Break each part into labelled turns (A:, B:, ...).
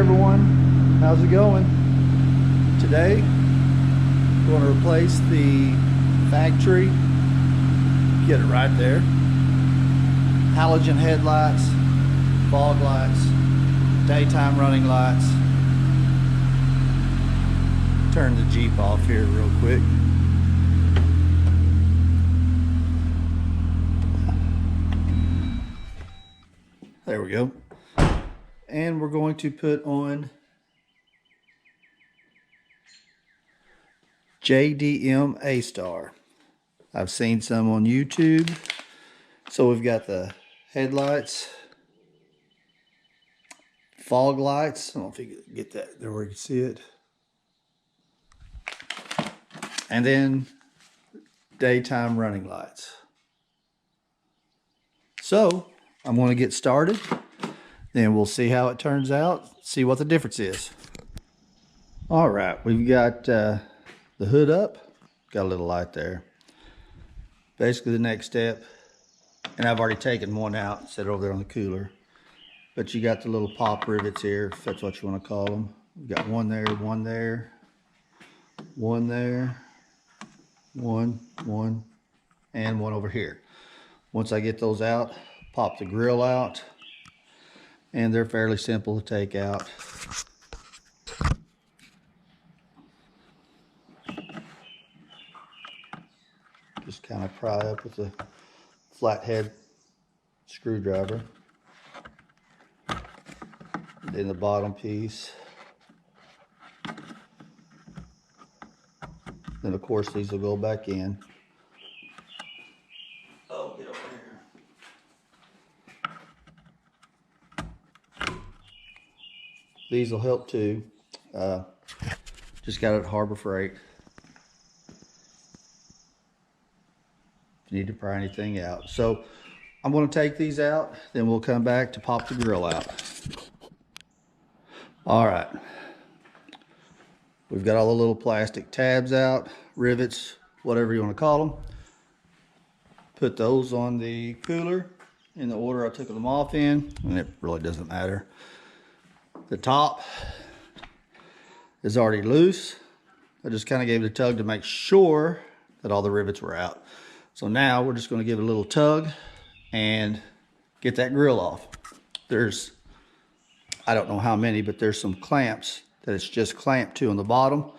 A: everyone, how's it going? Today we're going to replace the factory, get it right there, halogen headlights, fog lights, daytime running lights. Turn the Jeep off here real quick. There we go. And we're going to put on JDM astar. I've seen some on YouTube. So we've got the headlights, fog lights. I don't know if you can get that there where you can see it. And then daytime running lights. So I'm going to get started. Then we'll see how it turns out, see what the difference is. All right, we've got the hood up, got a little light there. Basically the next step, and I've already taken one out, set it over there on the cooler. But you got the little pop rivets here, if that's what you want to call them. We've got one there, one there, one there, one, and one over here. Once I get those out, pop the grill out. And they're fairly simple to take out. Just kind of pry up with a flathead screwdriver. Then the bottom piece. Then of course these will go back in. Oh, get over here. These will help too. Just got it at Harbor Freight. If you need to pry anything out. So I'm going to take these out, then we'll come back to pop the grill out. All right. We've got all the little plastic tabs out, rivets, whatever you want to call them. Put those on the cooler in the order I took them off in, and it really doesn't matter. The top is already loose. I just kind of gave it a tug to make sure that all the rivets were out. So now we're just going to give it a little tug and get that grill off. There's, I don't know how many, but there's some clamps that it's just clamped to on the bottom.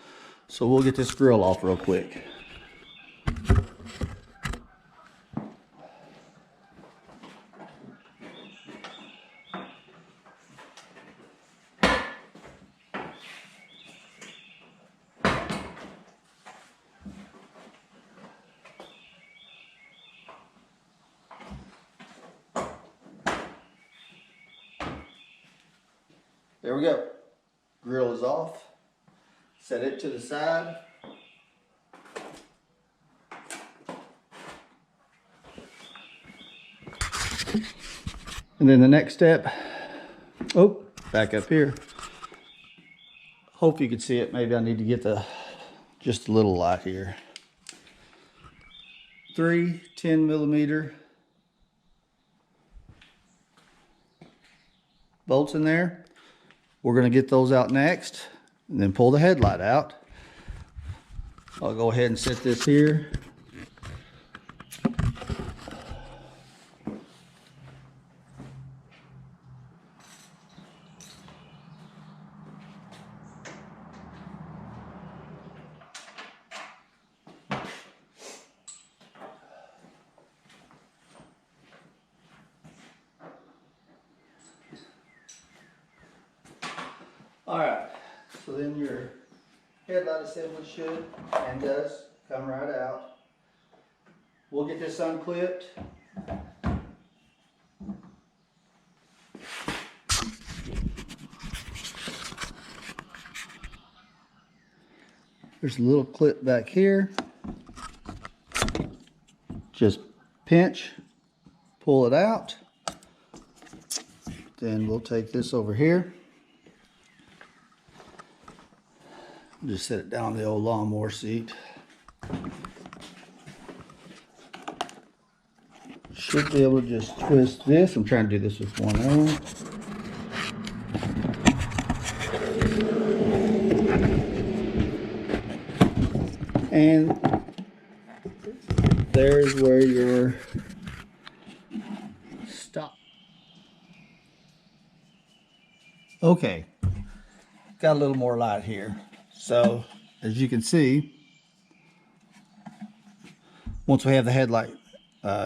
A: So we'll get this grill off real quick. There we go. Grill is off. Set it to the side. And then the next step, oh, back up here. Hope you can see it. Maybe I need to get just a little light here. 3 10mm bolts in there. We're going to get those out next and then pull the headlight out. I'll go ahead and set this here. All right, so then your headlight assembly should and does come right out. We'll get this unclipped. There's a little clip back here. Just pinch, pull it out. Then we'll take this over here. Just set it down on the old lawnmower seat. Should be able to just twist this. I'm trying to do this with one arm. And there's where your stop. Okay, got a little more light here. So as you can see, once we have the headlight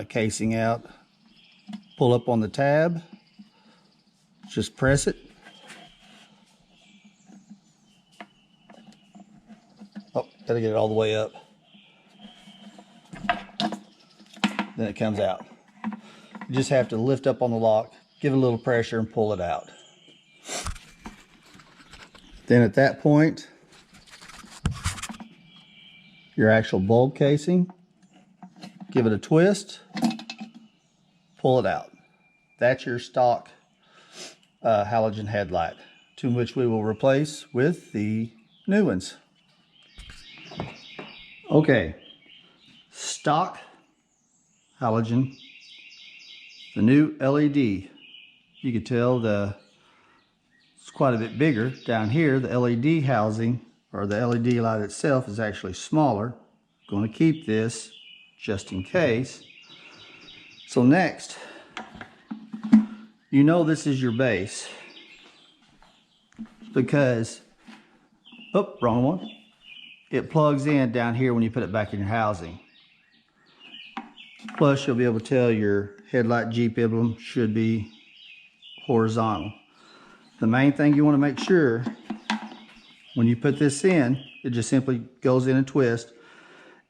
A: casing out, pull up on the tab, just press it. Oh, gotta get it all the way up. Then it comes out. You just have to lift up on the lock, give it a little pressure, and pull it out. Then at that point, your actual bulb casing, give it a twist, pull it out. That's your stock halogen headlight, to which we will replace with the new ones. Okay, stock halogen, the new LED. You can tell it's quite a bit bigger. Down here, the LED housing, or the LED light itself, is actually smaller. Going to keep this just in case. So next, you know this is your base because, oh, wrong one. It plugs in down here when you put it back in your housing. Plus, you'll be able to tell your headlight Jeep emblem should be horizontal. The main thing you want to make sure when you put this in, it just simply goes in and twists,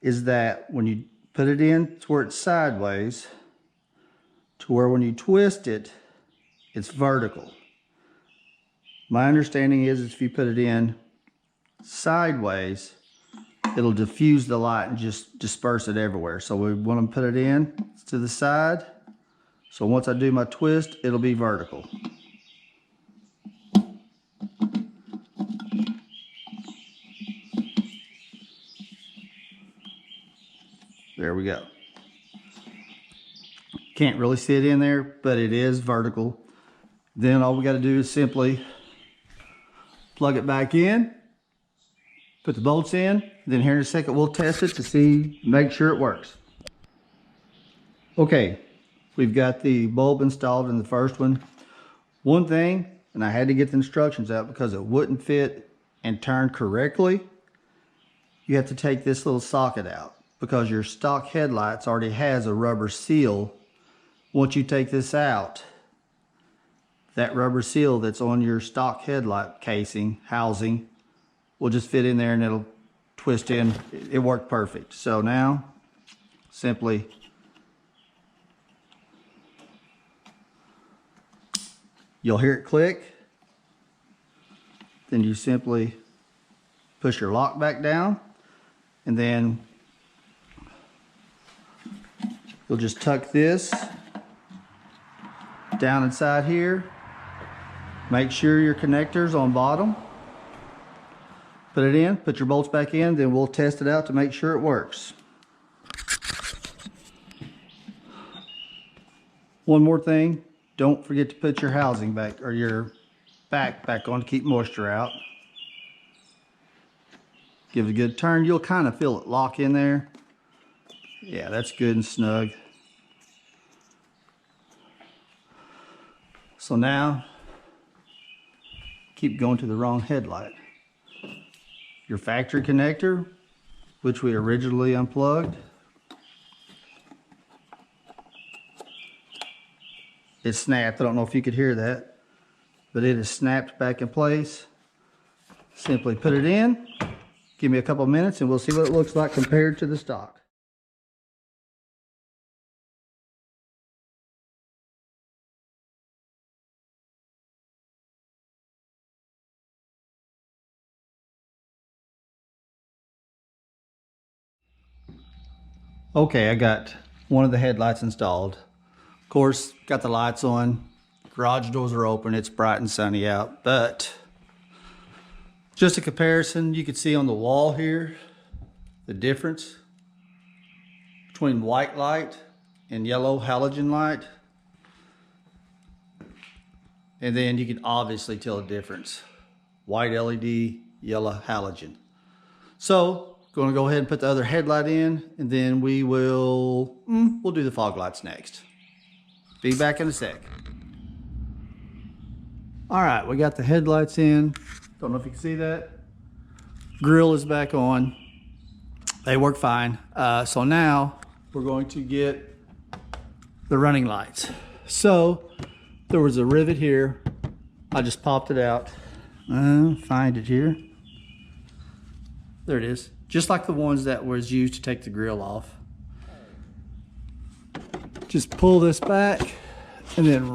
A: is that when you put it in to where it's sideways, to where when you twist it, it's vertical. My understanding is if you put it in sideways, it'll diffuse the light and just disperse it everywhere. So we want to put it in to the side. So once I do my twist, it'll be vertical. There we go. Can't really see it in there, but it is vertical. Then all we got to do is simply plug it back in, put the bolts in, then here in a second we'll test it to see, make sure it works. Okay, we've got the bulb installed in the first one. One thing, and I had to get the instructions out because it wouldn't fit and turn correctly, you have to take this little socket out because your stock headlights already has a rubber seal. Once you take this out, that rubber seal that's on your stock headlight casing, housing, will just fit in there and it'll twist in. It worked perfect. So now, simply you'll hear it click. Then you simply push your lock back down, and then you'll just tuck this down inside here. Make sure your connector's on bottom. Put it in, put your bolts back in, then we'll test it out to make sure it works. One more thing, don't forget to put your housing back, or your back on to keep moisture out. Give it a good turn. You'll kind of feel it lock in there. Yeah, that's good and snug. So now, keep going to the wrong headlight. Your factory connector, which we originally unplugged, it snapped. I don't know if you could hear that, but it is snapped back in place. Simply put it in, give me a couple minutes, and we'll see what it looks like compared to the stock. Okay, I got one of the headlights installed. Of course, got the lights on. Garage doors are open. It's bright and sunny out, but just a comparison, you can see on the wall here the difference between white light and yellow halogen light. And then you can obviously tell the difference. White LED, yellow halogen. So going to go ahead and put the other headlight in, and then we'll do the fog lights next. Be back in a sec. All right, we got the headlights in. Don't know if you can see that. Grill is back on. They work fine. So now we're going to get the running lights. So there was a rivet here. I just popped it out. Find it here. There it is. Just like the ones that was used to take the grill off. Just pull this back, and then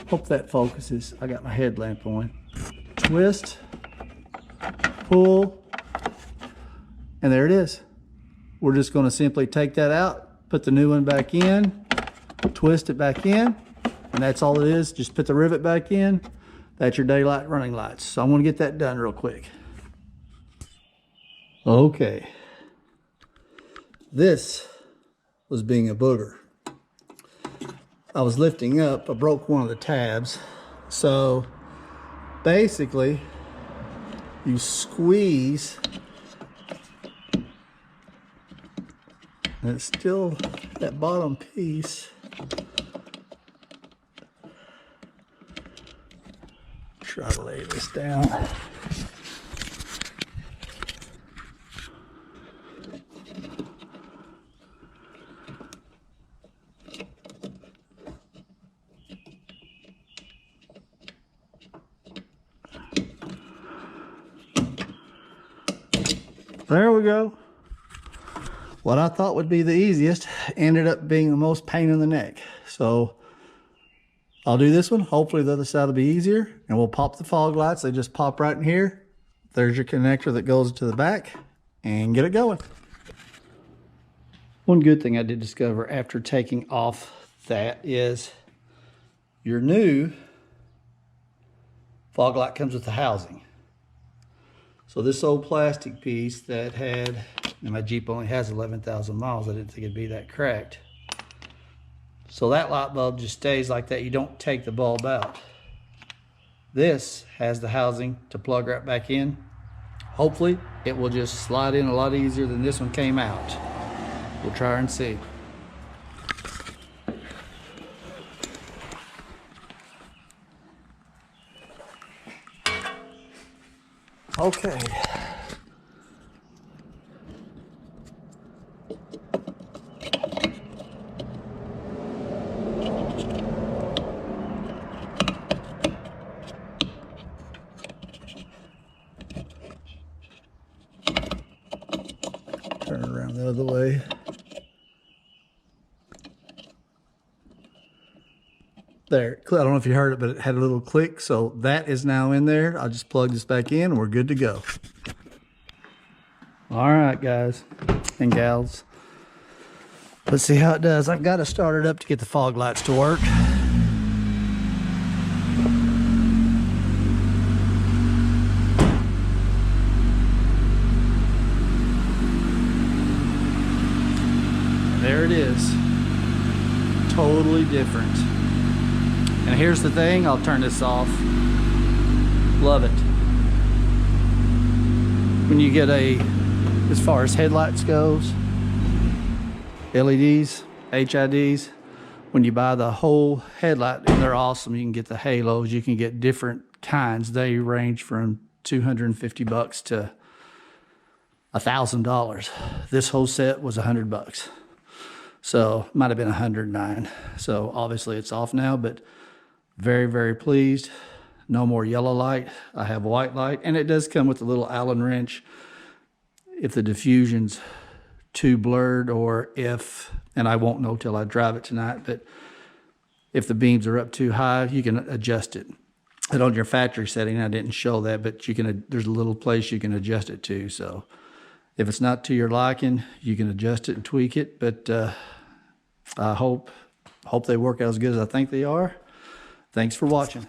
A: hope that focuses. I got my headlamp on. Twist, pull, and there it is. We're just going to simply take that out, put the new one back in, twist it back in, and that's all it is. Just put the rivet back in. That's your daylight running lights. So I'm going to get that done real quick. Okay. This was being a booger. I was lifting up, I broke one of the tabs. So basically, you squeeze, and it's still that bottom piece. Try to lay this down. There we go. What I thought would be the easiest ended up being the most pain in the neck. So I'll do this one. Hopefully the other side will be easier, and we'll pop the fog lights. They just pop right in here. There's your connector that goes to the back, and get it going. One good thing I did discover after taking off that is your new fog light comes with the housing. So this old plastic piece that had, and my Jeep only has 11,000 miles, I didn't think it'd be that cracked. So that light bulb just stays like that. You don't take the bulb out. This has the housing to plug right back in. Hopefully it will just slide in a lot easier than this one came out. We'll try and see. Okay. Turn it around the other way. There, I don't know if you heard it, but it had a little click. So that is now in there. I'll just plug this back in and we're good to go. All right, guys and gals. Let's see how it does. I've got to start it up to get the fog lights to work. There it is. Totally different. And here's the thing, I'll turn this off. Love it. When you get as far as headlights goes, LEDs, HIDs, when you buy the whole headlight, and they're awesome. You can get the halos, you can get different kinds. They range from $250 to $1,000. This whole set was $100. So might have been 109. So obviously it's off now, but very, very pleased. No more yellow light. I have white light, and it does come with a little Allen wrench if the diffusion's too blurred, or if, and I won't know till I drive it tonight, but if the beams are up too high, you can adjust it. And on your factory setting, I didn't show that, but you can, there's a little place you can adjust it to. So if it's not to your liking, you can adjust it and tweak it. But I hope they work out as good as I think they are. Thanks for watching.